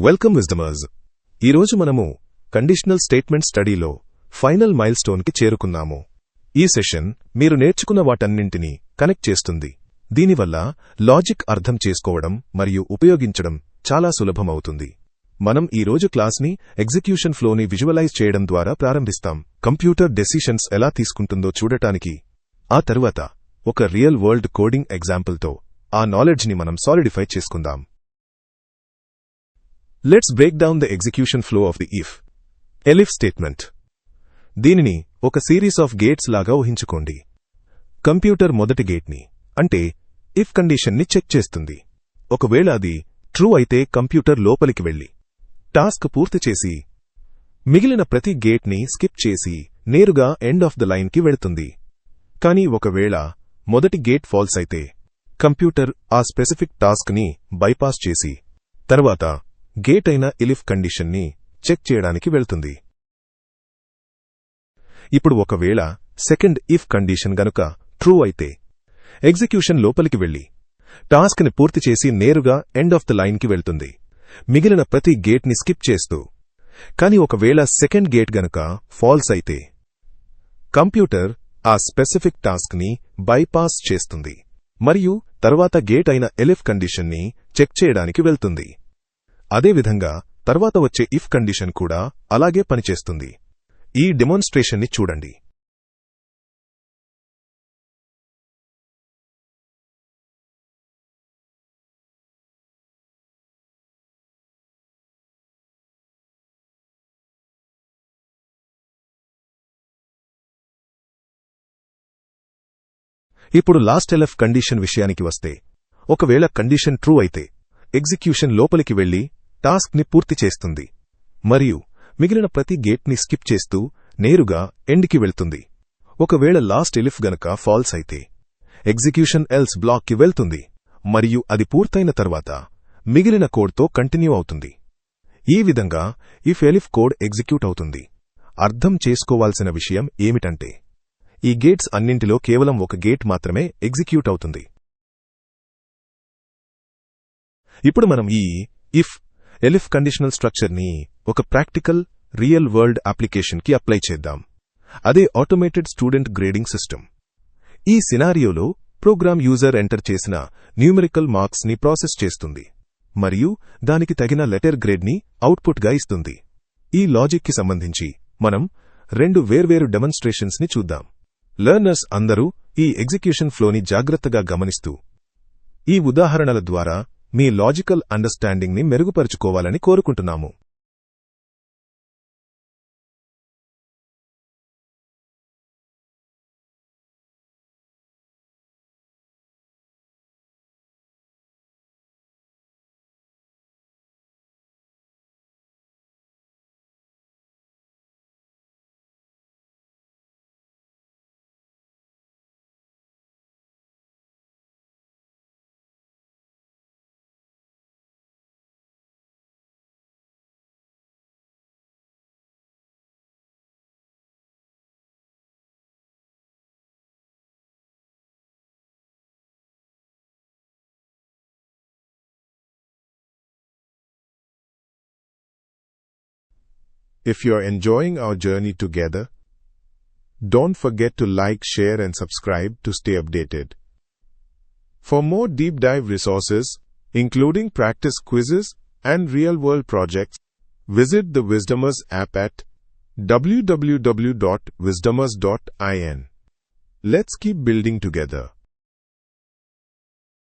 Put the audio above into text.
Welcome విజ్డమర్స్. ఈరోజు మనము conditional statement స్టడీలో ఫైనల్ మైల్ స్టోన్కి చేరుకున్నాము. ఈ సెషన్ మీరు నేర్చుకున్న వాటన్నింటినీ కనెక్ట్ చేస్తుంది. దీనివల్ల లాజిక్ అర్థం చేసుకోవడం మరియు ఉపయోగించడం చాలా సులభమవుతుంది. మనం ఈరోజు క్లాస్ని ఎగ్జిక్యూషన్ ఫ్లోని విజువలైజ్ చేయడం ద్వారా ప్రారంభిస్తాం. కంప్యూటర్ డెసిషన్స్ ఎలా తీసుకుంటుందో చూడటానికి, ఆ తరువాత ఒక రియల్ వరల్డ్ కోడింగ్ ఎగ్జాంపుల్తో ఆ నాలెడ్జ్ని మనం సాలిడిఫై చేసుకుందాం. Let's break down the execution flow of the if statement. దీనిని ఒక సిరీస్ ఆఫ్ గేట్స్ లాగా ఊహించుకోండి. కంప్యూటర్ మొదటి గేట్ని అంటే ఇఫ్ కండిషన్ని చెక్ చేస్తుంది. ఒకవేళ అది ట్రూ అయితే కంప్యూటర్ లోపలికి వెళ్లి టాస్క్ పూర్తి చేసి మిగిలిన ప్రతి గేట్ని స్కిప్ చేసి నేరుగా ఎండ్ ఆఫ్ ద లైన్కి వెళుతుంది. కానీ ఒకవేళ మొదటి గేట్ ఫాల్స్ అయితే కంప్యూటర్ ఆ స్పెసిఫిక్ టాస్క్ని బైపాస్ చేసి తర్వాత గేట్ అయిన ఎలిఫ్ కండిషన్ని చెక్ చేయడానికి వెళ్తుంది. ఇప్పుడు ఒకవేళ సెకండ్ ఇఫ్ కండిషన్ గనుక ట్రూ అయితే ఎగ్జిక్యూషన్ లోపలికి వెళ్లి టాస్క్ని పూర్తి చేసి నేరుగా ఎండ్ ఆఫ్ ద లైన్కి వెళ్తుంది, మిగిలిన ప్రతి గేట్ని స్కిప్ చేస్తూ. కాని ఒకవేళ సెకండ్ గేట్ గనుక ఫాల్స్ అయితే కంప్యూటర్ ఆ స్పెసిఫిక్ టాస్క్ని బైపాస్ చేస్తుంది మరియు తర్వాత గేట్ అయిన ఎలిఫ్ కండిషన్ని చెక్ చేయడానికి వెళ్తుంది. అదేవిధంగా తర్వాత వచ్చే ఇఫ్ కండిషన్ కూడా అలాగే పనిచేస్తుంది. ఈ డెమోన్స్ట్రేషన్ని చూడండి. ఇప్పుడు లాస్ట్ ఎలిఫ్ కండిషన్ విషయానికి వస్తే, ఒకవేళ కండిషన్ ట్రూ అయితే ఎగ్జిక్యూషన్ లోపలికి వెళ్లి టాస్క్ని పూర్తి చేస్తుంది మరియు మిగిలిన ప్రతి గేట్ని స్కిప్ చేస్తూ నేరుగా ఎండ్కి వెళ్తుంది. ఒకవేళ లాస్ట్ ఎలిఫ్ గనక ఫాల్స్ అయితే ఎగ్జిక్యూషన్ ఎల్స్ బ్లాక్కి వెళ్తుంది మరియు అది పూర్తయిన తర్వాత మిగిలిన కోడ్తో కంటిన్యూ అవుతుంది. ఈ విధంగా ఇఫ్ ఎలిఫ్ కోడ్ ఎగ్జిక్యూట్ అవుతుంది. అర్థం చేసుకోవాల్సిన విషయం ఏమిటంటే, ఈ గేట్స్ అన్నింటిలో కేవలం ఒక గేట్ మాత్రమే ఎగ్జిక్యూట్ అవుతుంది. ఇప్పుడు మనం ఈ ఇఫ్ ఎలిఫ్ కండిషనల్ స్ట్రక్చర్ని ఒక ప్రాక్టికల్ రియల్ వరల్డ్ అప్లికేషన్కి అప్లై చేద్దాం. అదే ఆటోమేటెడ్ స్టూడెంట్ గ్రేడింగ్ సిస్టమ్. ఈ సినారియోలో ప్రోగ్రామ్ యూజర్ ఎంటర్ చేసిన న్యూమెరికల్ మార్క్స్ని ప్రాసెస్ చేస్తుంది మరియు దానికి తగిన లెటర్ గ్రేడ్ని అవుట్పుట్గా ఇస్తుంది. ఈ లాజిక్కి సంబంధించి మనం రెండు వేర్వేరు డెమాన్స్ట్రేషన్స్ని చూద్దాం. లెర్నర్స్ అందరూ ఈ ఎగ్జిక్యూషన్ ఫ్లోని జాగ్రత్తగా గమనిస్తూ ఈ ఉదాహరణల ద్వారా మీ లాజికల్ అండర్స్టాండింగ్ని మెరుగుపరుచుకోవాలని కోరుకుంటున్నాము. If you're enjoying our journey together, don't forget to like, share and subscribe to stay updated. For more deep dive resources, including practice quizzes and real-world projects, visit the Wisdomers app at www.wisdomers.in. Let's keep building together.